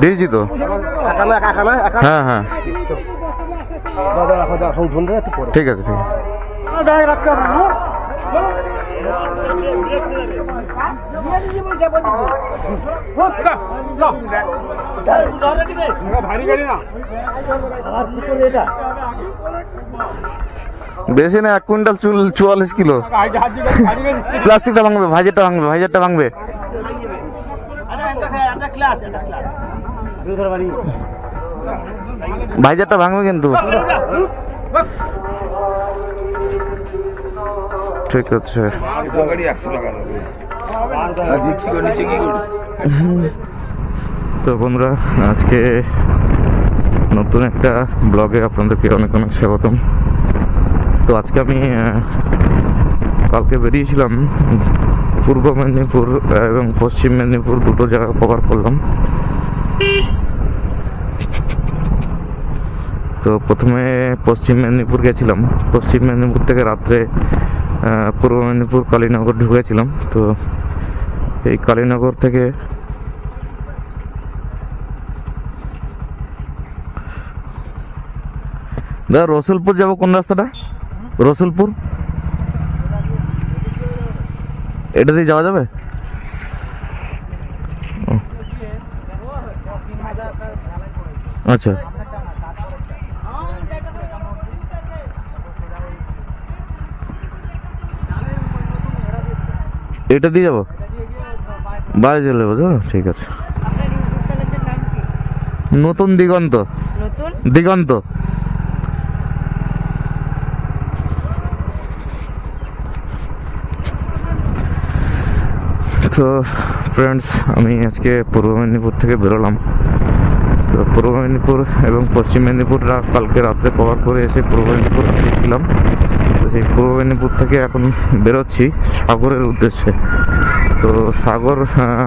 দিয়েছি তো। হ্যাঁ হ্যাঁ ঠিক আছে ঠিক আছে। বেশি না, 1 কুইন্টাল চুল 44 কিলো। প্লাস্টিকটা ভাঙবে, ভাইজারটা ভাঙবে, ভাইজারটা ভাঙবে। ভাইজারটা ভাঙবে কিন্তু। ঠিক আছে। তো বন্ধুরা, আজকে নতুন একটা ব্লগে আপনাদেরকে অনেক অনেক স্বাগতম। তো আজকে আমি কালকে বেরিয়েছিলাম পূর্ব মেদিনীপুর এবং পশ্চিম মেদিনীপুর, দুটো জায়গা কভার করলাম। তো প্রথমে পশ্চিম মেদিনীপুর গেছিলাম, পশ্চিম মেদিনীপুর থেকে রাত্রে পূর্ব মেদিনীপুর কালীনগর ঢুকেছিলাম। তো এই কালীনগর থেকে রসুলপুর যাব। কোন রাস্তাটা? রসুলপুর, এটা দিয়ে যাওয়া যাবে? আচ্ছা, এটা দিয়ে যাবো, বাইরে চলে যাবো তো। ঠিক আছে। নতুন দিগন্ত, দিগন্ত। তো ফ্রেন্ডস, আমি আজকে পূর্ব মেদিনীপুর থেকে বেরোলাম। তো পূর্ব মেদিনীপুর এবং পশ্চিম মেদিনীপুররা কালকে রাত্রে কভার করে এসে পূর্ব মেদিনীপুর গিয়েছিলাম। তো সেই পূর্ব মেদিনীপুর থেকে এখন বেরোচ্ছি সাগরের উদ্দেশ্যে। তো সাগর,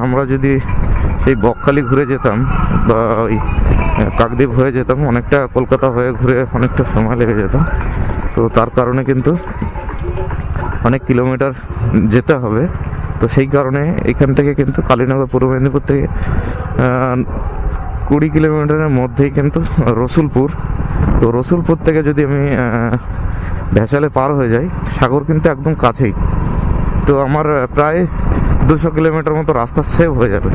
আমরা যদি সেই বকখালি ঘুরে যেতাম বা ওই কাকদ্বীপ হয়ে যেতাম, অনেকটা কলকাতা হয়ে ঘুরে অনেকটা সময় লেগে যেত। তো তার কারণে কিন্তু অনেক কিলোমিটার যেতে হবে। তো সেই কারণে এখান থেকে কিন্তু কালীনগর, পূর্ব মেদিনীপুর থেকে 20 কিলোমিটারের মধ্যেই কিন্তু রসুলপুর। তো রসুলপুর থেকে যদি আমি ভেসালে পার হয়ে যাই, সাগর কিন্তু একদম কাছেই। তো আমার প্রায় 200 কিলোমিটার মতো রাস্তা সেভ হয়ে যাবে।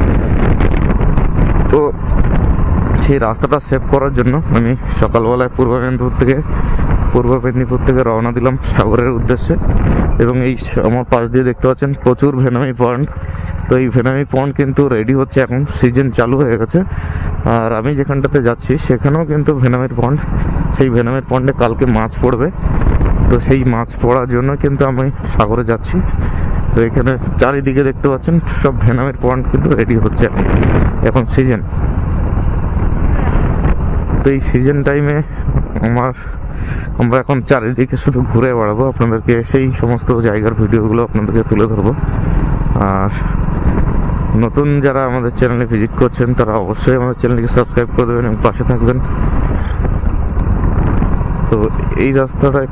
তো সেই রাস্তাটা সেভ করার জন্য আমি সকালবেলায় পূর্ব মেদিনীপুর থেকে রওনা দিলাম সাগরের উদ্দেশ্যে। এবং এই আমার পাশ দিয়ে দেখতে পাচ্ছেন প্রচুর ভেনামি পয়েন্ট। তো এই ভেনামি পয়েন্ট কিন্তু রেডি হচ্ছে, এখন সিজন চালু হয়ে গেছে। আর আমি যেখানটাতে যাচ্ছি সেখানেও কিন্তু ভেনামির পয়েন্ট, সেই ভেনামির পয়েন্টে কালকে মাছ পড়বে। তো সেই মাছ পড়ার জন্য কিন্তু আমি সাগরে যাচ্ছি। তো এখানে চারিদিকে দেখতে পাচ্ছেন সব ভেনামির পয়েন্ট কিন্তু রেডি হচ্ছে, এখন সিজন। তো এই সিজন টাইমে আমরা এখন চারিদিকে শুধু ঘুরে বেড়াবো, আপনাদেরকে সেই সমস্ত জায়গার ভিডিওগুলো আপনাদেরকে তুলে ধরবো। আর নতুন যারা আমাদের চ্যানেলে ভিজিট করছেন তারা অবশ্যই আমাদের চ্যানেলকে সাবস্ক্রাইব করে দেবেন এবং পাশে থাকবেন। তো এই রাস্তাটায়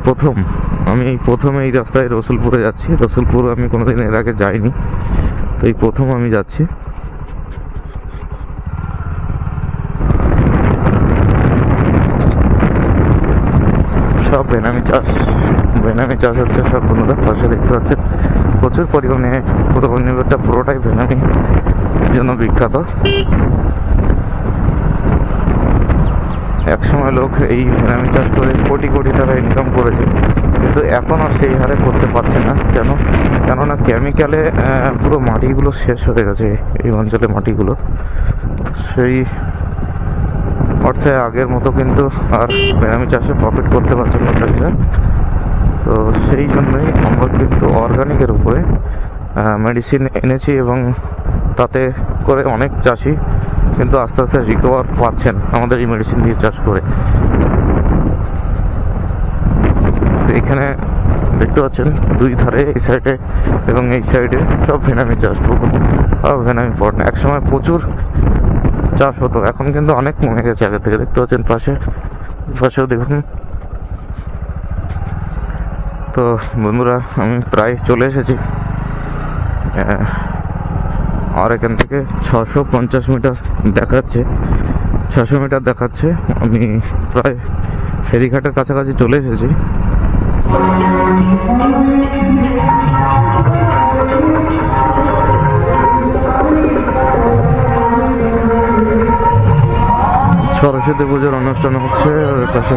আমি প্রথমে এই রাস্তায় রসুলপুরে যাচ্ছি। রসুলপুর আমি কোনোদিন এর আগে যাইনি, তো এই প্রথম আমি যাচ্ছি। সব ভেনামি চাষ হচ্ছে সব বন্ধুরা। পাশে দেখতে পাচ্ছেন প্রচুর পরিমাণে পূর্ব মেদিনীপুরটা পুরোটাই ভেনামি জন্য বিখ্যাত। একসময় লোক এই ভেনামি চাষ করে কোটি কোটি টাকা ইনকাম করেছে, কিন্তু এখনও সেই হারে করতে পারছে না। কেননা কেমিক্যালে পুরো মাটিগুলো শেষ হয়ে গেছে এই অঞ্চলে মাটিগুলো। সেই অর্থে আগের মতো কিন্তু আর ভেনামি চাষে প্রফিট করতে পারছে না চাষিরা। তো সেই জন্যই আমরা কিন্তু অর্গানিকের উপরে মেডিসিন এনেছি এবং তাতে করে অনেক চাষি কিন্তু আস্তে আস্তে রিকভার পাচ্ছেন আমাদের এই মেডিসিন দিয়ে চাষ করে। তো এখানে দেখতে পাচ্ছেন দুই ধারে, এই সাইডে এবং এই সাইডে সব ভেনামি চাষ, ভেনামি পট। একসময় প্রচুর চাষ হতো, এখন কিন্তু অনেক কমে গেছে আগে থেকে। দেখতে পাচ্ছেন পাশেও দেখুন। তো বন্ধুরা, আমি প্রায় চলে এসেছি আর এখান থেকে 650 মিটার দেখাচ্ছে, 600 মিটার দেখাচ্ছে। আমি প্রায় ফেরিঘাটের কাছাকাছি চলে এসেছি। সরস্বতী পুজোর অনুষ্ঠান হচ্ছে ওর পাশে।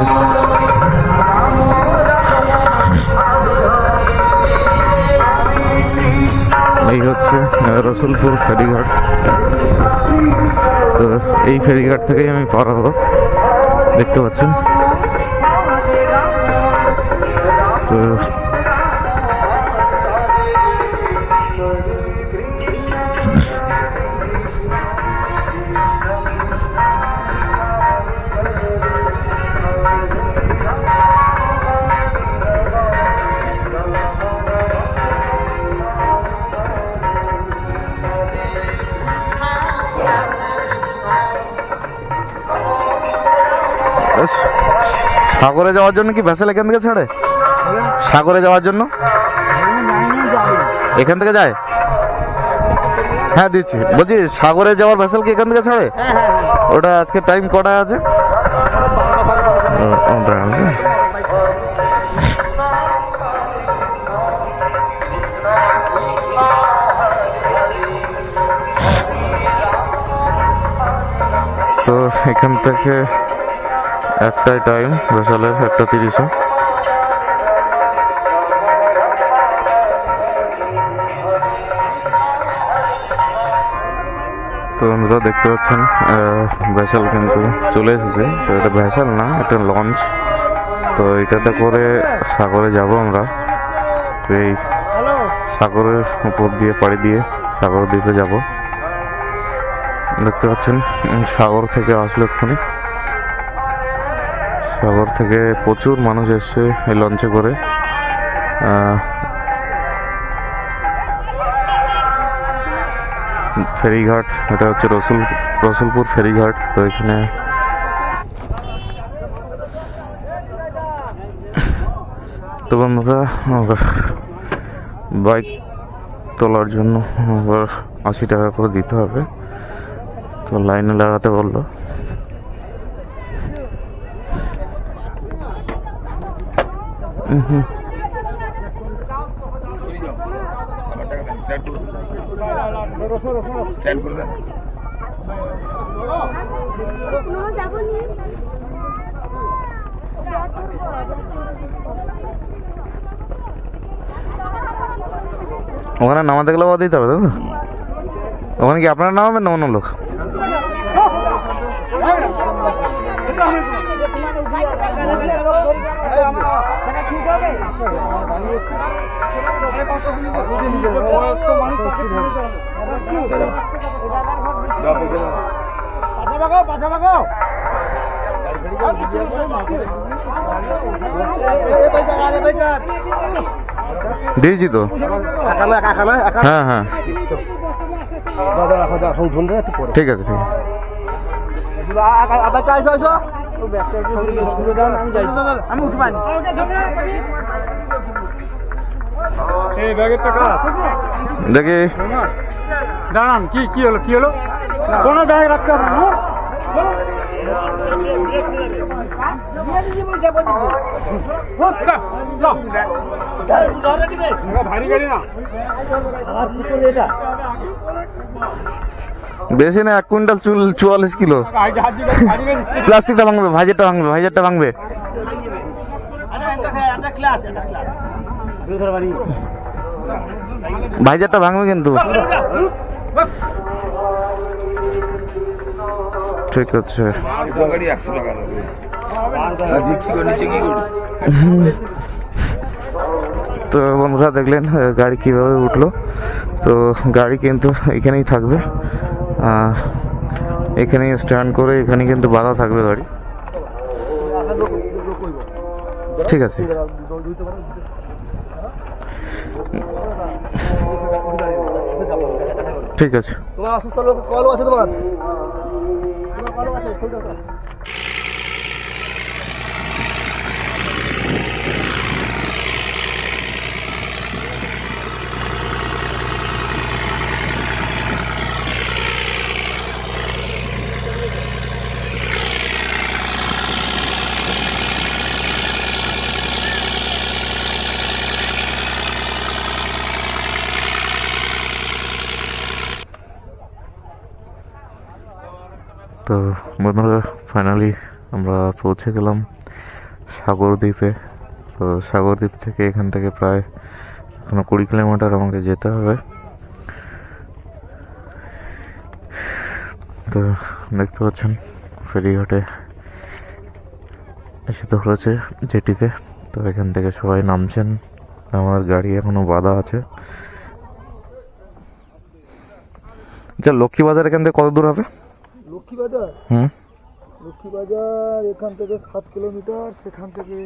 এই হচ্ছে রসুলপুর ফেরিঘাট। তো এই ফেরিঘাট থেকেই আমি পার হবো, দেখতে পাচ্ছেন। তো সাগরে যাওয়ার জন্য কি ভেসেল এখান থেকে ছাড়ে? সাগরে যাওয়ার জন্য এখান থেকে যায়? হ্যাঁ দিচ্ছি। বলছি সাগরে যাওয়ার ভেসেল কি এখান থেকে ছাড়ে? ওটা আজকে টাইম কটায় আছে? তো এখান থেকে একটাই টাইম ভেসেলের, 1:30-এ। তো আমরা দেখতে পাচ্ছেন ভেসেল কিন্তু চলে এসেছে। তো এটা ভেসেল না, এটা লঞ্চ। তো এটাতে করে সাগরে যাব আমরা। এই সাগরের উপর দিয়ে পাড়ি দিয়ে সাগর দ্বীপে যাব। দেখতে পাচ্ছেন সাগর থেকে আসলে এক্ষুনি, সাগর থেকে প্রচুর মানুষ এসছে এই লঞ্চে করে। ফেরিঘাট, এটা হচ্ছে রসুলপুর ফেরিঘাট। তো এখানে তো বন্ধুরা বাইক তোলার জন্য আবার 80 টাকা করে দিতে হবে। তো লাইনে লাগাতে বললো। ওখানে নামাতে গেলে দিতে হবে, তাই তো? ওখানে কি আপনারা নামাবেন না অন্য লোক? দিয়েছি তো। হ্যাঁ হ্যাঁ ঠিক আছে, ঠিক আছে। দেখি দাঁড়ান, কি হলো কি হলো? কোনো ব্যাগ রাখতে হবে না। ভারী গাড়ি না, বেশি না, 1 কুইন্টাল 44 কিলো। প্লাস্টিকটা ভাঙবে, ভাইজারটা ভাঙবে, ভাইজারটা ভাঙবে। ভাইজারটা ভাঙবে কিন্তু। ঠিক আছে। তো বন্ধুরা দেখলেন গাড়ি কিভাবে উঠলো। তো গাড়ি কিন্তু এখানেই থাকবে, এখানেই স্ট্যান্ড করে, এখানে কিন্তু বাধা থাকবে গাড়ি। ঠিক আছে। ঠিক আছে। তোমার অসুস্থ লোক কল আছে তোমার? তো বন্ধুরা ফাইনালি আমরা পৌঁছে গেলাম সাগরদ্বীপে। তো সাগরদ্বীপ থেকে এখান থেকে প্রায় এখনো 20 কিলোমিটার আমাকে যেতে হবে। তো দেখতে পাচ্ছেন ফেরিঘাটে এসে ধরেছে জেটিতে। তো এখান থেকে সবাই নামছেন, আমার গাড়ি এখনো বাধা আছে। আচ্ছা, লক্ষ্মীবাজার এখান থেকে কত দূর হবে? লক্ষ্মীবাজার হুম, লক্ষ্মীবাজার এখান থেকে 7 কিলোমিটার, সেখান থেকে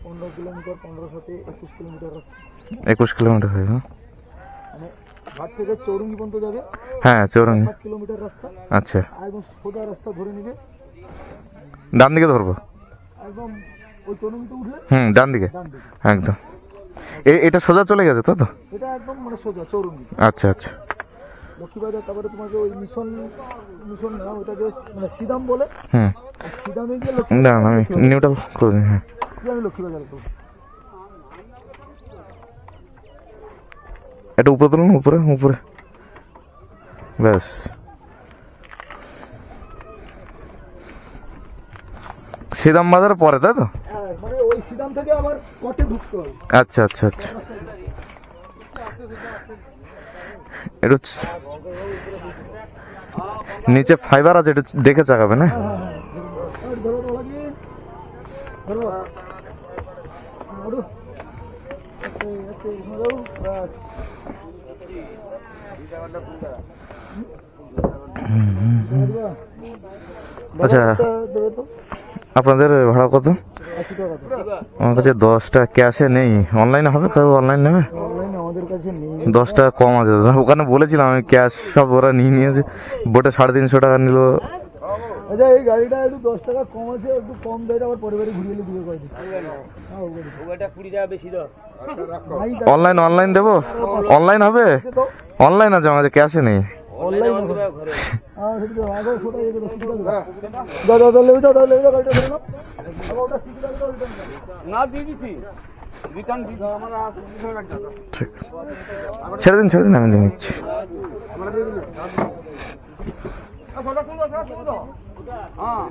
15 কিলোমিটার, 15 21 কিলোমিটার রাস্তা। 21 কিলোমিটার হয়ে গেল। মানে ঘাট থেকে চৌরঙ্গি পর্যন্ত যাবে, হ্যাঁ, চৌরঙ্গি। 7 কিলোমিটার রাস্তা। আচ্ছা, একদম সোজা রাস্তা ধরে নিবে, ডান দিকে ধরবো? একদম ওই চৌরঙ্গিতে উঠলে ডান দিকে ডান দিকে। একদম। এটা সোজা চলে গেছে তো? তো এটা একদম মানে সোজা চৌরঙ্গি আচ্ছা আচ্ছা, লক্ষ্মীবাজার। তারপরে তোমাকে ওই মিশন মিশন না, ওটা যে মানে সিদাম বলে, হুম। সিদামে গিয়ে না আমি নিউটা করে দিই। হ্যাঁ, আমি লক্ষ্মীবাজারে করবো। এটা উপরে তুলুন, উপরে উপরে, ব্যাস। শ্রীরাম বাজারের পরে, তাই তো? হ্যাঁ, মানে ওই সিদাম থেকে আমার কটে ঢুকতে হবে। আচ্ছা আচ্ছা আচ্ছা, এটা হচ্ছে নিচে ফাইবার আছে, এটা দেখে চাকাবে না? ধরো ধরো লাগিয়ে ধরো ধরো ব্যাস। আচ্ছা, দেবে তো আপনাদের ভাড়া কত? 80 টাকা তো। আমার কাছে 10 টাকা ক্যাশে নেই, অনলাইনে হবে? কেউ অনলাইন নেবে? অনলাইনে আমাদের কাছে নেই। 10 টাকা কম আছে দাদা। ওখানে বলেছিলাম আমি, ক্যাশ সব ওরা নিয়ে নিয়েছে। বোটে 350 টাকা নিল। আচ্ছা, এই গাড়িটা একটু 10 টাকা কম আছে, একটু কম দেয়, আবার পরে বাড়ি ঘুরিয়ে দিবে কয়দিন। ওটা 20 টাকা বেশি দাও। অনলাইন দেবো? অনলাইন হবে? অনলাইন আছে আমার কাছে, ক্যাশে নেই। অনলাইন ঘরে আগে ছোটা এই তো সিধা দাও দাও দাও লেবে দাও লেবে দাও, গাড়িটা ধরে নাও। আবার ওটা সিধা দাও, রিটার্ন দাও। না দিয়ে দিছি, রিটার্ন দিছি। ঠিক আছে। ছেড়ে দিন আমি দিয়ে নিচ্ছি। আমরা দিয়ে দিলাম। ওটা কোন দাও, কোন দাও? হ্যাঁ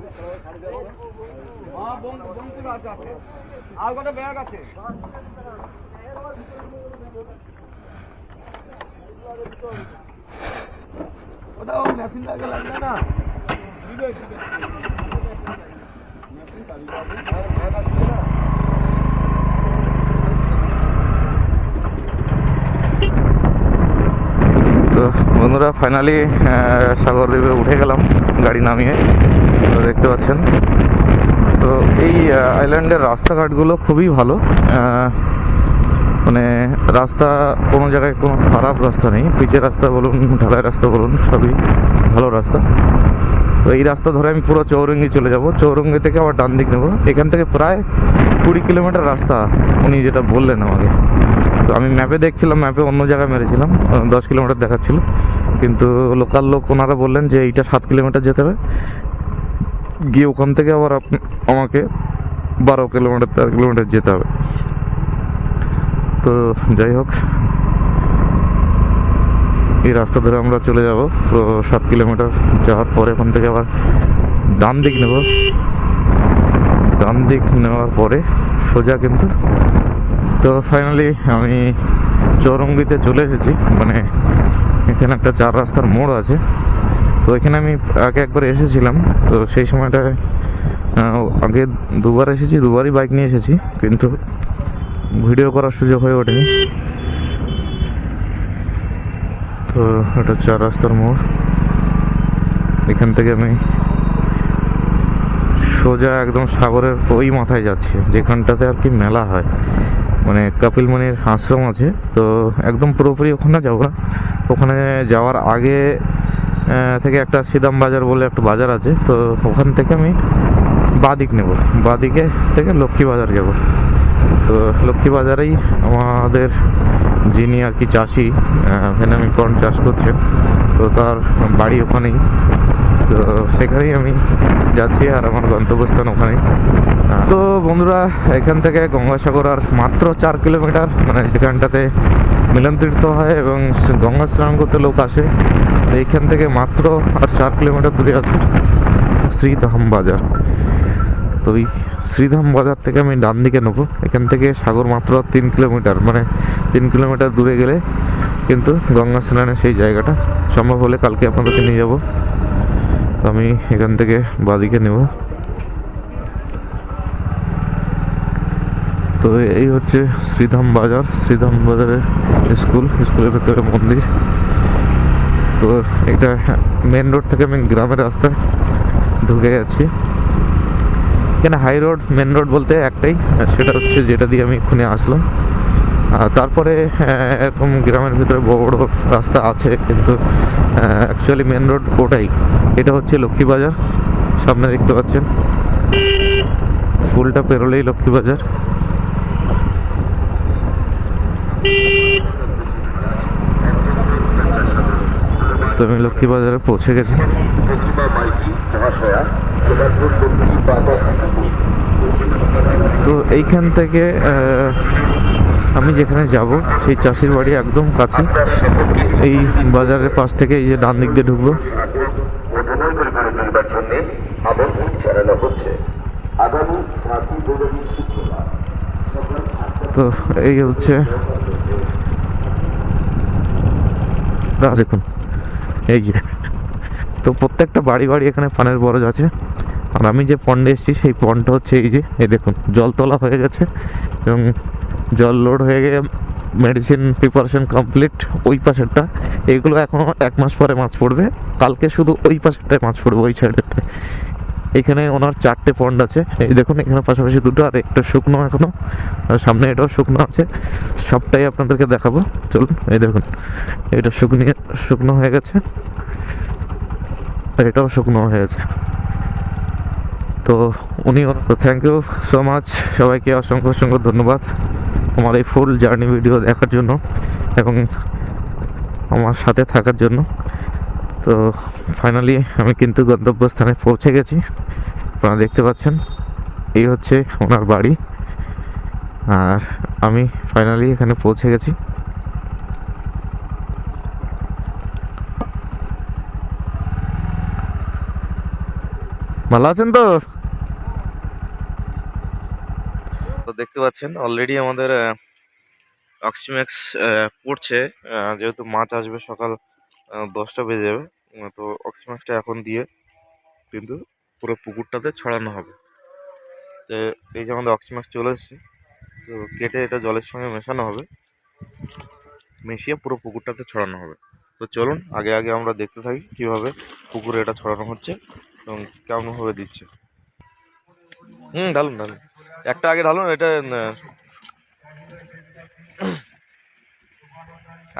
হ্যাঁ, বন্ধ করে আছে। আর কত ব্যাগ আছে? ওটা ও মেশিনটা আগে লাগবে না। তো বন্ধুরা ফাইনালি সাগরদ্বীপে উঠে গেলাম গাড়ি নামিয়ে। তো দেখতে পাচ্ছেন, তো এই আইল্যান্ডের রাস্তাঘাটগুলো খুবই ভালো। মানে রাস্তা কোনো জায়গায় কোনো খারাপ রাস্তা নেই, পিচের রাস্তা বলুন, ঢালাই রাস্তা বলুন, সবই ভালো রাস্তা। তো এই রাস্তা ধরে আমি পুরো চৌরঙ্গি চলে যাব। চৌরঙ্গি থেকে আবার ডান দিক নেবো। এখান থেকে প্রায় 20 কিলোমিটার রাস্তা উনি যেটা বললেন আমাকে। তো আমি ম্যাপে দেখছিলাম, ম্যাপে অন্য জায়গায় মেরেছিলাম, 10 কিলোমিটার দেখাচ্ছিল, কিন্তু লোকাল লোক ওনারা বললেন যে এইটা 7 কিলোমিটার যেতে হবে, গিয়ে ওখান থেকে আবার আমাকে 12 কিলোমিটার 13 কিলোমিটার যেতে হবে। তো যাই হোক, এই রাস্তা ধরে আমরা চলে যাব। তো 7 কিলোমিটার যাওয়ার পরে ওখান থেকে আবার ডান দিক নেব। ডান দিক নেওয়ার পরে সোজা কিন্তু। তো ফাইনালি আমি চৌরঙ্গিতে চলে এসেছি। মানে এখানে একটা 4 রাস্তার মোড় আছে। তো এখানে আমি আগে একবার এসেছিলাম। তো সেই সময়টায় আগে 2বার এসেছি, 2বারই বাইক নিয়ে এসেছি, কিন্তু ভিডিও করার সুযোগ হয়ে ওঠেনি। তো এটা 4 রাস্তার মোড়। এখান থেকে আমি সোজা একদম সাগরের ওই মাথায় যাচ্ছি, যেখানটাতে আর কি মেলা হয়, মানে কপিলমুনির আশ্রম আছে। তো একদম পুরোপুরি ওখানে যাবো না, ওখানে যাওয়ার আগে থেকে একটা শ্রীরাম বাজার বলে একটা বাজার আছে। তো ওখান থেকে আমি বাদিক নেব, বাদিকে থেকে লক্ষ্মীবাজার যাব। তো লক্ষ্মীবাজারেই আমাদের যিনি আর কি চাষি, ভেনামি কর্ন চাষ করছেন, তো তার বাড়ি ওখানেই। তো সেখানেই আমি যাচ্ছি, আর আমার গন্তব্যস্থান ওখানেই। তো বন্ধুরা, এখান থেকে গঙ্গাসাগর আর মাত্র 4 কিলোমিটার, মানে যেখানটাতে মিলন তীর্থ হয় এবং গঙ্গা স্নান করতে লোক আসে, এইখান থেকে মাত্র আর 4 কিলোমিটার দূরে আছে শ্রীধাম বাজার। তো ওই শ্রীধাম বাজার থেকে আমি ডান দিকে নেবো। এখান থেকে সাগর মাত্র 3 কিলোমিটার, মানে 3 কিলোমিটার দূরে গেলে কিন্তু গঙ্গা স্নানের সেই জায়গাটা। সম্ভব হলে কালকে আপনাদেরকে নিয়ে যাব। তো আমি এখান থেকে বাঁদিকে নেব। তো এই হচ্ছে শ্রীধাম বাজার, শ্রীধাম বাজারের স্কুলের ভেতরে মন্দির। তো এটা মেন রোড থেকে আমি গ্রামের রাস্তায় ঢুকে গেছি। এখানে হাই রোড, মেন রোড বলতে একটাই, সেটা হচ্ছে যেটা দিয়ে আমি এক্ষুনি আসলাম। আর তারপরে এরকম গ্রামের ভিতরে বড় বড় রাস্তা আছে, কিন্তু অ্যাকচুয়ালি মেন রোড ওটাই। এটা হচ্ছে লক্ষ্মী বাজার, সামনে দেখতে পাচ্ছেন, ফুলটা পেরোলেই লক্ষ্মী বাজার। তো আমি লক্ষ্মী বাজারে পৌঁছে গেছি। তো এইখান থেকে আমি যেখানে যাব সেই চাষির বাড়ি একদম কাছে। এই বাজারের পাশ থেকে এই যে ডান দিক দিয়ে ঢুকবো। তো এই হচ্ছে, দেখুন এই যে, তো প্রত্যেকটা বাড়ি বাড়ি এখানে পানের বরজ আছে। আর আমি যে পন্ডে এসেছি সেই পন্ডটা হচ্ছে এই যে, এই দেখুন জল তোলা হয়ে গেছে এবং জল লোড হয়ে গিয়ে মেডিসিন প্রিপারেশন কমপ্লিট। ওই পাশেরটা, এইগুলো এখনও 1 মাস পরে মাছ পড়বে। কালকে শুধু ওই পাশেরটায় মাছ পড়বে, ওই সাইডেরটায়। এখানে ওনার 4টে পন্ড আছে, এই দেখুন এখানে পাশাপাশি 2টো, আর একটা শুকনো এখনো, আর সামনে এটাও শুকনো আছে। সবটাই আপনাদেরকে দেখাবো, চলুন। এই দেখুন এটা শুকনো হয়ে গেছে, আর এটাও শুকনো হয়ে গেছে। তো তো থ্যাংক ইউ সো মাচ, সবাইকে অসংখ্য ধন্যবাদ আমার এই ফুল জার্নি ভিডিও দেখার জন্য এবং আমার সাথে থাকার জন্য। তো ফাইনালি আমি কিন্তু গন্তব্যস্থানে পৌঁছে গেছি, আপনারা দেখতে পাচ্ছেন। এই হচ্ছে ওনার বাড়ি, আর আমি ফাইনালি এখানে পৌঁছে গেছি। ভালো আছেন তো? তো দেখতে পাচ্ছেন অলরেডি আমাদের অক্সিম্যাক্স পড়ছে, যেহেতু মাছ আসবে সকাল 10টা বেজে যাবে। তো অক্সিম্যাক্সটা এখন দিয়ে কিন্তু পুরো পুকুরটাতে ছড়ানো হবে। তো এই যে আমাদের অক্সিম্যাক্স চলে এসছে, তো কেটে এটা জলের সঙ্গে মেশানো হবে, মিশিয়ে পুরো পুকুরটাতে ছড়ানো হবে। তো চলুন আগে আমরা দেখতে থাকি কীভাবে পুকুরে এটা ছড়ানো হচ্ছে এবং কেমনভাবে দিচ্ছে। ঢালুন একটা আগে ঢালুন। এটা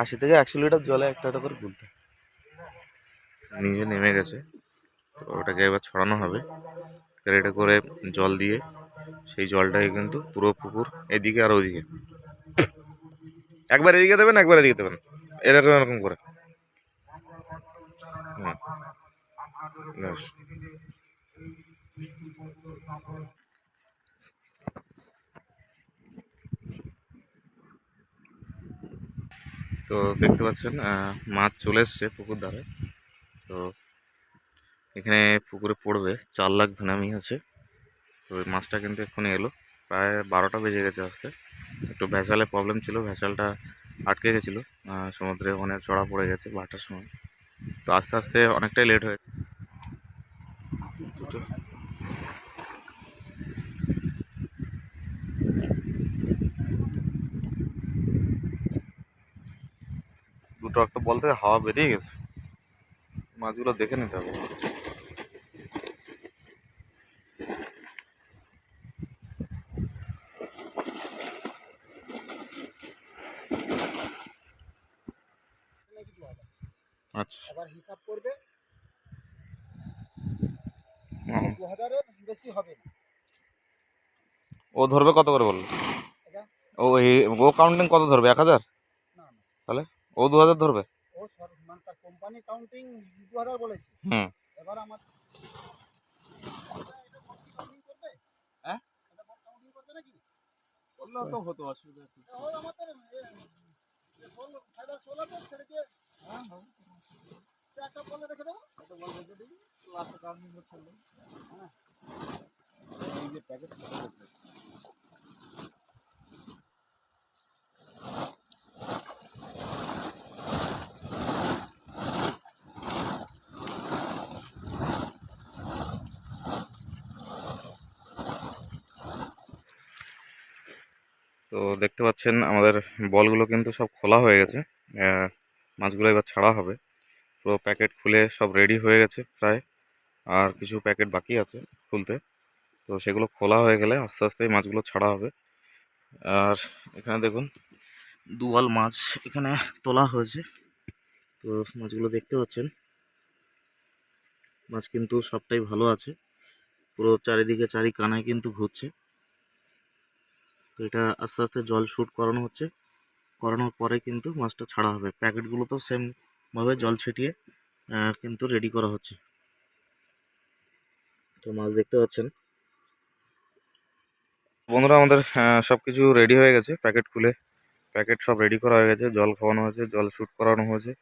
80 থেকে 100 লিটার জলে একটা করে তুলতে নিজে নেমে গেছে। তো ওটাকে এবার ছড়ানো হবে ক্যারেটে করে জল দিয়ে। সেই জলটাকে কিন্তু পুরো পুকুর এদিকে আর ওদিকে, একবার এদিকে দেবেন একবার এদিকে দেবেন, এরকম করে। তো দেখতে পাচ্ছেন মাছ চলে এসছে পুকুর ধারে। তো এখানে পুকুরে পড়বে 4 লাখ ভেনামি আছে। তো এই মাছটা কিন্তু এক্ষুনি এলো, প্রায় 12টা বেজে গেছে আসতে। একটু ভ্যাসালের প্রবলেম ছিল, ভ্যাসালটা আটকে গেছিলো সমুদ্রে, অনেক চড়া পড়ে গেছে 12টার সময়। তো আস্তে আস্তে অনেকটাই লেট হয়ে দুটো একটা বল থেকে হাওয়া বেরিয়ে গেছে, মাছগুলো দেখে নিতে হবে। আচ্ছা, আবার হিসাব করবে 2000-এর বেশি হবে না। ও ধরবে কত করে বললো? ও কাউন্টিং কত ধরবে? 1000? না তাহলে ও 2000 ধরবে। ও মানে তার কোম্পানি কাউন্টিং 2000 বলেছে। হুম, তো হতো অসুবিধা একটা বলে রেখে দেবো একটা বল রেখে দিই লাস্টে কাউন্টিং করতে হ্যাঁ এই যে প্যাকেট তো দেখতে পাচ্ছেন আমাদের বলগুলো কিন্তু সব খোলা হয়ে গেছে। মাছগুলো এবার ছাড়া হবে। পুরো প্যাকেট খুলে সব রেডি হয়ে গেছে প্রায়, আর কিছু প্যাকেট বাকি আছে খুলতে। তো সেগুলো খোলা হয়ে গেলে আস্তে আস্তে এই মাছগুলো ছাড়া হবে। আর এখানে দেখুন দুয়াল মাছ এখানে তোলা হয়েছে। তো মাছগুলো দেখতে পাচ্ছেন, মাছ কিন্তু সবটাই ভালো আছে, পুরো চারিদিকে চারি কানায় কিন্তু ঘুরছে। তো এটা আস্তে আস্তে জল শুট করানো হচ্ছে, করানোর পরে কিন্তু মাছটা ছাড়া হবে। প্যাকেটগুলো তো সেমভাবে জল ছিটিয়ে কিন্তু রেডি করা হচ্ছে। তো মাছ দেখতে পাচ্ছেন বন্ধুরা, আমাদের সব কিছু রেডি হয়ে গেছে। প্যাকেট খুলে প্যাকেট সব রেডি করা হয়ে গেছে, জল খাওয়ানো হয়েছে, জল শুট করানো হয়েছে।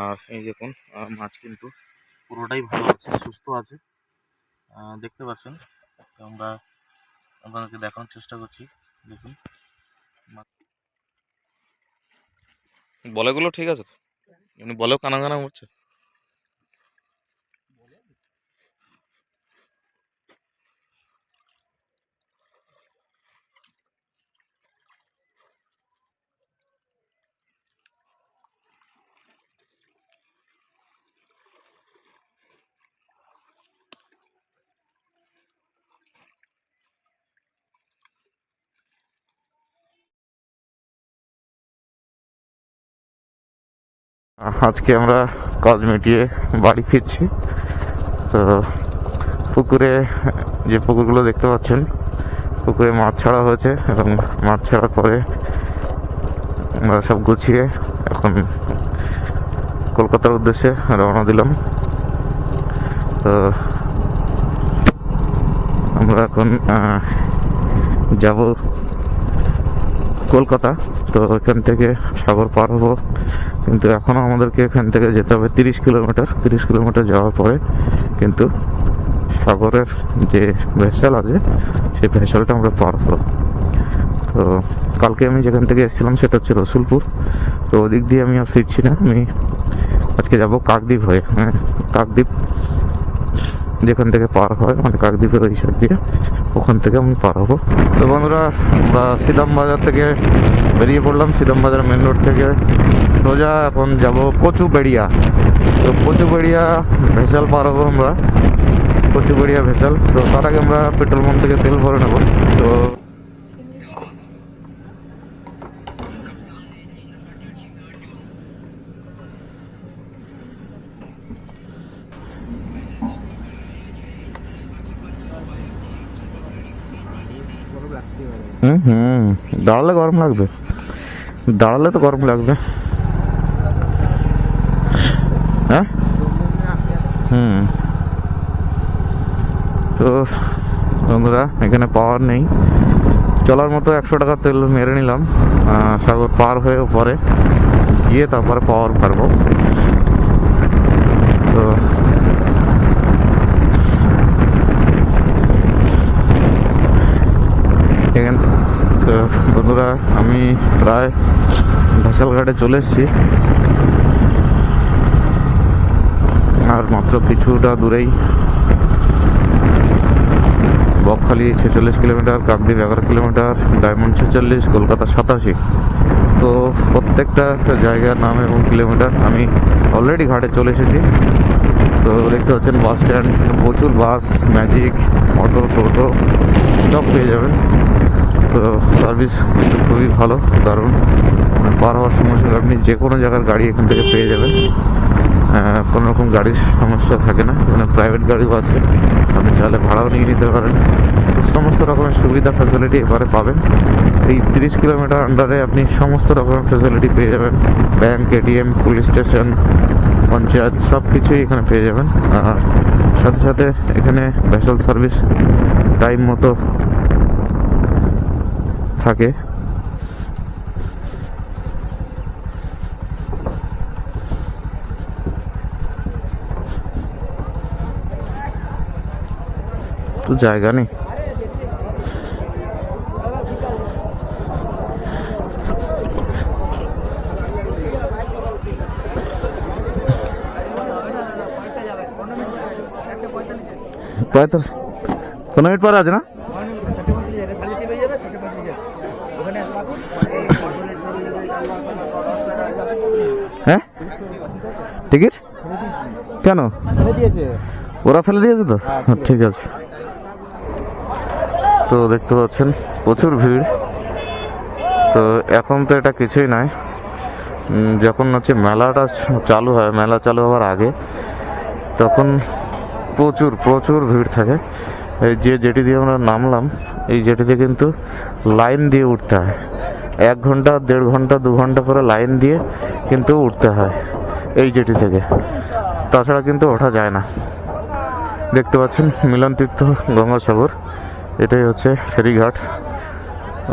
আর এই দেখুন মাছ কিন্তু পুরোটাই ভালো আছে, সুস্থ আছে, দেখতে পাচ্ছেন। তো আমরা আপনাদেরকে দেখানোর চেষ্টা করছি। দেখুন বলেগুলো ঠিক আছে, এমনি বলেও কানা কানা করছে। আজকে আমরা কাজ মিটিয়ে বাড়ি ফিরছি। তো পুকুরে, যে পুকুরগুলো দেখতে পাচ্ছেন, পুকুরে মাছ ছাড়া হয়েছে এবং মাছ ছাড়ার পরে আমরা সব গুছিয়ে এখন কলকাতার উদ্দেশ্যে রওনা দিলাম। তো আমরা এখন যাব কলকাতা। তো এখান থেকে সাগর পার হবো, কিন্তু এখনও আমাদেরকে এখান থেকে যেতে হবে 30 কিলোমিটার। 30 কিলোমিটার যাওয়ার পরে কিন্তু সাগরের যে ভেসেল আছে সেই ভেসেলটা আমরা পার হবো। তো কালকে আমি যেখান থেকে এসেছিলাম সেটা হচ্ছে রসুলপুর। তো ওদিক দিয়ে আমি আর ফিরছি না, আমি আজকে যাব কাকদ্বীপ হয়ে। কাকদ্বীপ যেখান থেকে পার হয়, মানে কাকদ্বীপের ওই সাইড দিয়ে, ওখান থেকে আমি পার হবো। তো বন্ধুরা, আমরা সিদামবাজার থেকে বেরিয়ে পড়লাম। সিদামবাজার মেন রোড থেকে সোজা এখন যাব কচুবেড়িয়া। তো কচুবেড়িয়া ভেসেল পার হবো আমরা, কচুবেড়িয়া ভেসেল। তো তার আগে আমরা পেট্রোল পাম্প থেকে তেল ভরে নেবো। তো দাঁড়ালে গরম লাগবে, দাঁড়ালে তো গরম লাগবে। হ্যাঁ তো বন্ধুরা, এখানে পাওয়ার নেই, চলার মতো 100 টাকা তেল মেরে নিলাম। সাগর পার হয়ে পরে গিয়ে তারপরে পাওয়ার পারবো। তো এখান তো বন্ধুরা, আমি প্রায় ভেসেল ঘাটে চলে এসেছি, আর মাত্র কিছুটা দূরেই Bakkhali 46 kilometre, Kakdwip 11 kilometre, diamond 46, Kolkata 87। তো প্রত্যেকটা জায়গার নাম এবং কিলোমিটার আমি অলরেডি ঘাটে চলে এসেছি। তো দেখতে পাচ্ছেন বাস স্ট্যান্ড, প্রচুর বাস, ম্যাজিক, অটো, টোটো সব পেয়ে যাবেন। তো সার্ভিস কিন্তু খুবই ভালো, দারুণ। পার হওয়ার সময় আপনি যে কোনো জায়গার গাড়ি এখান থেকে পেয়ে যাবেন, কোনো রকম গাড়ির সমস্যা থাকে না। এখানে প্রাইভেট গাড়িও আছে, আপনি চাইলে ভাড়াও নিয়ে নিতে পারেন। সমস্ত রকমের সুবিধা ফ্যাসিলিটি এবারে পাবেন। এই 30 কিলোমিটার আন্ডারে আপনি সমস্ত রকমের ফ্যাসিলিটি পেয়ে যাবেন। Bank, ATM, police station, panchayat সব কিছুই এখানে পেয়ে যাবেন। আর সাথে সাথে এখানে ভেসেল সার্ভিস টাইম মতো থাকে। তো জায়গা নেই। পঁয়তাল্লিশ 15 মিনিট পরে আছে না? হ্যাঁ টিকিট কেন ওরা ফেলে দিয়েছে তো? ঠিক আছে। তো দেখতে পাচ্ছেন প্রচুর ভিড়। তো এখন তো এটা কিছুই নয়, যখন হচ্ছে মেলাটা চালু হয়, মেলা চালু হওয়ার আগে তখন প্রচুর প্রচুর ভিড় থাকে। এই যে জেটি দিয়ে আমরা নামলাম, এই জেটিতে কিন্তু লাইন দিয়ে উঠতে হয়। 1 ঘন্টা 1.5 ঘন্টা 2 ঘন্টা করে লাইন দিয়ে কিন্তু উঠতে হয় এই জেটি থেকে, তাছাড়া কিন্তু ওঠা যায় না। দেখতে পাচ্ছেন মিলন তীর্থ গঙ্গাসাগর, এটাই হচ্ছে ফেরিঘাট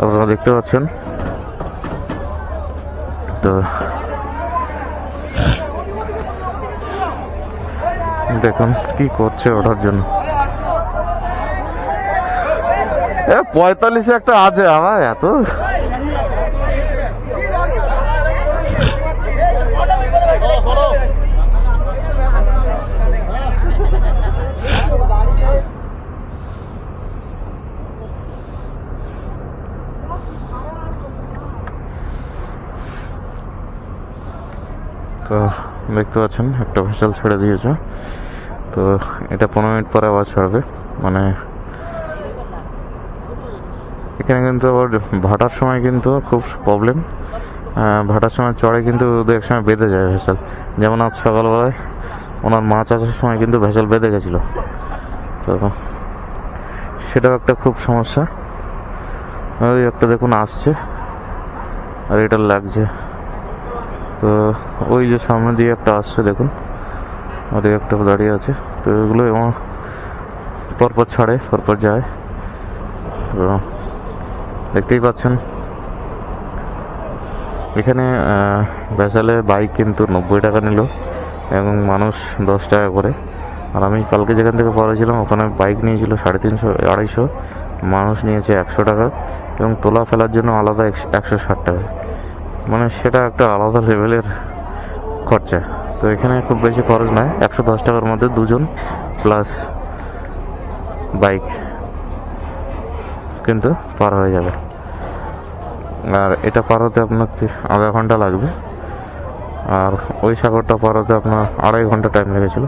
আপনারা দেখতে পাচ্ছেন। তো দেখুন কি করছে ওঠার জন্য। 45 একটা আছে আমার এত। তো দেখতে পাচ্ছেন একটা ভেসেল ছেড়ে দিয়েছে। তো এটা 15 মিনিট পরে আবার ছাড়বে। মানে এখানে কিন্তু আবার ভাটার সময় কিন্তু খুব প্রবলেম। ভাটার সময় চড়ে কিন্তু এক সময় বেঁধে যায় ভেসেল। যেমন আজ সকালবেলায় ওনার মাছ আসার সময় কিন্তু ভেসেল বেঁধে গেছিলো। তো সেটাও একটা খুব সমস্যা। ওই একটা দেখুন আসছে আর এটা লাগছে। তো ওই যে সামনে দিয়ে একটা আসছে দেখুন, আর একটা দাঁড়িয়ে আছে। তো এগুলো আমার পরপর ছাড়ে পরপর যায়। তো দেখতেই পাচ্ছেন এখানে ভেসেলে বাইক কিন্তু 90 টাকা নিল এবং মানুষ 10 টাকা করে। আর আমি কালকে যেখান থেকে পড়েছিলাম ওখানে বাইক নিয়েছিল 350 250, মানুষ নিয়েছে 100 টাকা এবং তোলা ফেলার জন্য আলাদা 160 টাকা। মানে সেটা একটা আলাদা লেভেলের খরচা। তো এখানে খুব বেশি খরচ নয়, 110 টাকার মধ্যে দুজন প্লাস বাইক কিন্তু পার হয়ে যাবে। আর এটা পার হতে আপনার আধা ঘন্টা লাগবে, আর ওই সাগরটা পার হতে আপনার 2.5 ঘন্টা টাইম লেগেছিল।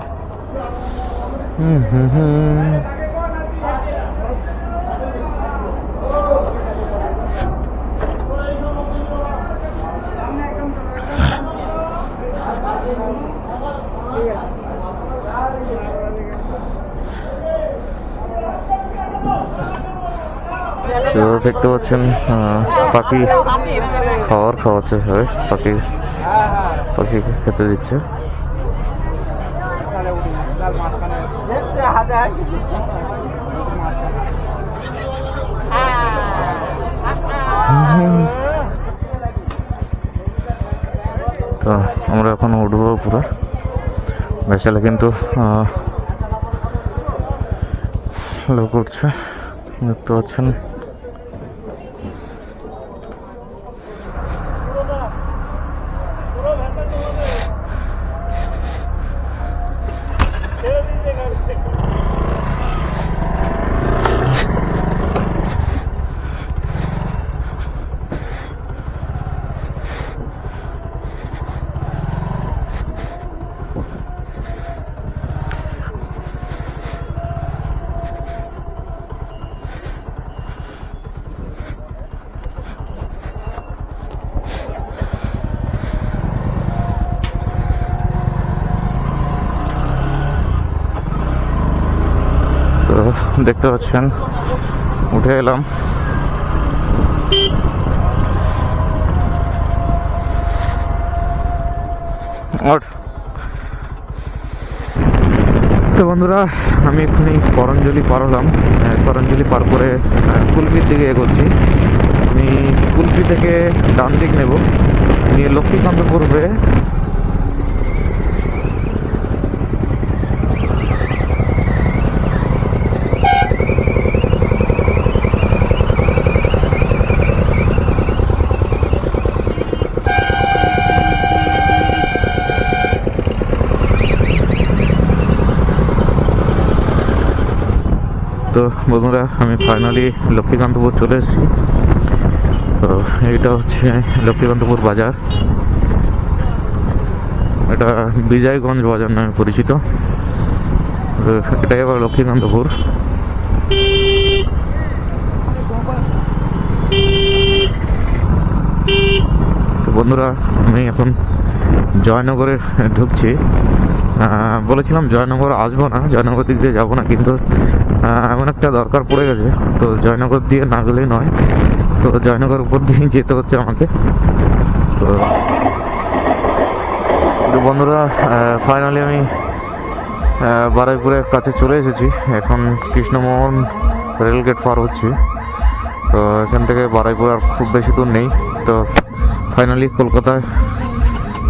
তো দেখতে পাচ্ছেন পাখি খাওয়াচ্ছে সবাই, পাখিকে খেতে দিচ্ছে। তো আমরা এখন উঠবো পুরো ভেসেলে, কিন্তু লোক উঠছে দেখতে পাচ্ছেন। তো দেখতে পাচ্ছেন উঠে এলাম। তো বন্ধুরা, আমি এক্ষুনি করঞ্জলি পার হলাম। করঞ্জলি পার করে কুলপির দিকে এগোচ্ছি। আমি কুলপি থেকে ডান দিক নেব, নিয়ে লক্ষ্মীকান্তপুর হয়ে তো বন্ধুরা, আমি ফাইনালি লক্ষ্মীকান্তপুর চলে এসেছি। তো এটা হচ্ছে লক্ষ্মীকান্তপুর বাজার। এটা বিজয়গঞ্জ বাজার নামে পরিচিত। তো এটাই আবার লক্ষ্মীকান্তপুর। তো বন্ধুরা, আমি এখন জয়নগরে ঢুকছি। বলেছিলাম জয়নগর আসবো না, জয়নগর দিক দিয়ে যাবো না, কিন্তু এমন একটা দরকার পড়ে গেছে। তো জয়নগর দিয়ে না গেলেই নয়, তো জয়নগর উপর দিয়েই যেতে হচ্ছে আমাকে। তো বন্ধুরা, ফাইনালি আমি বারুইপুরের কাছে চলে এসেছি। এখন কৃষ্ণমোহন রেলগেট পার হচ্ছি। তো এখান থেকে বারুইপুর আর খুব বেশি দূর নেই। তো ফাইনালি কলকাতায়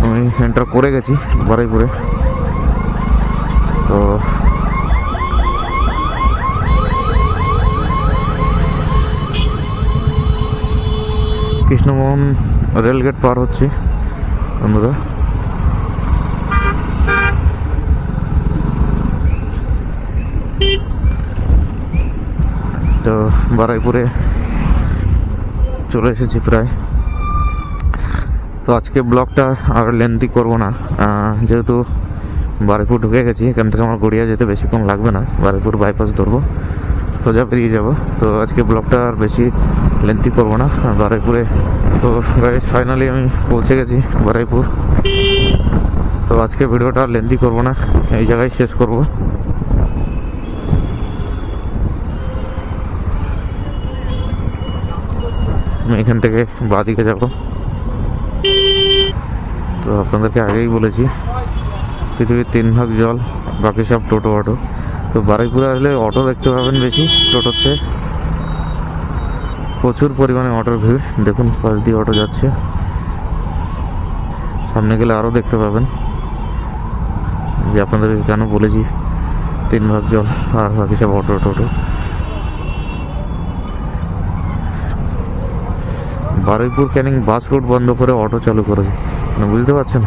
আমি এন্টার করে গেছি বারুইপুরে। তো কৃষ্ণমোহন রেলগেট পার হচ্ছে বন্ধুরা। তো বারুইপুরে চলে এসেছি প্রায়। তো আজকে ব্লগটা আর লেন্থি করবো না, যেহেতু বারুইপুর ঢুকে গেছি। এখান থেকে আমার গড়িয়া যেতে বেশিক্ষণ লাগবে না, বারুইপুর বাইপাস ধরবো, সোজা বেরিয়ে যাব। তো আজকে ব্লগটা আর বেশি লেন্থি করবো না বারুইপুরে। তো গাইস, ফাইনালি আমি পৌঁছে গেছি বারুইপুর। তো আজকে ভিডিওটা আর লেন্থি করবো না, এই জায়গায় শেষ করব। আমি এখান থেকে বাঁদিকে যাব। তো আপনাদেরকে আগেই বলেছি, পৃথিবীর 3 ভাগ জল, বাকি সব টোটো অটো। তো বারুইপুরে আসলে অটো দেখতে পাবেন বেশি, টোটোর চেয়ে। প্রচুর পরিমাণে অটোর ভিড়, দেখুন পাশ দিয়ে অটো যাচ্ছে। সামনে গেলে আরও দেখতে পাবেন। যে আপনাদেরকে কেন বলেছি 3 ভাগ জল আর বাকি সব অটো টোটো। বারুইপুর ক্যানিং বাস রুট বন্ধ করে অটো চালু করেছে, মানে বুঝতে পারছেন?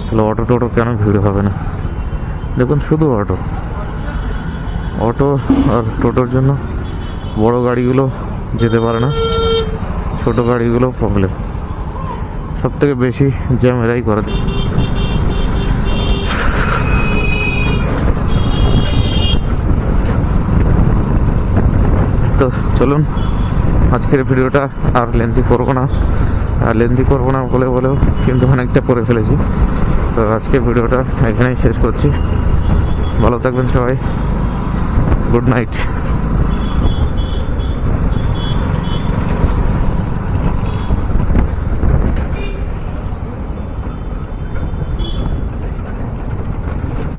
তাহলে অটো টোটো কেন ভিড় হবে না? দেখুন শুধু অটো অটো আর টোটোর জন্য বড় গাড়িগুলো যেতে পারে না, ছোট গাড়িগুলো প্রবলেম। সব থেকে বেশি জ্যাম এরাই করে। তো চলুন, আজকের ভিডিওটা আর লেন্থি করবো না। বলেও কিন্তু অনেকটা করে ফেলেছি। তো আজকের ভিডিওটা এখানেই শেষ করছি। ভালো থাকবেন সবাই, গুড নাইট।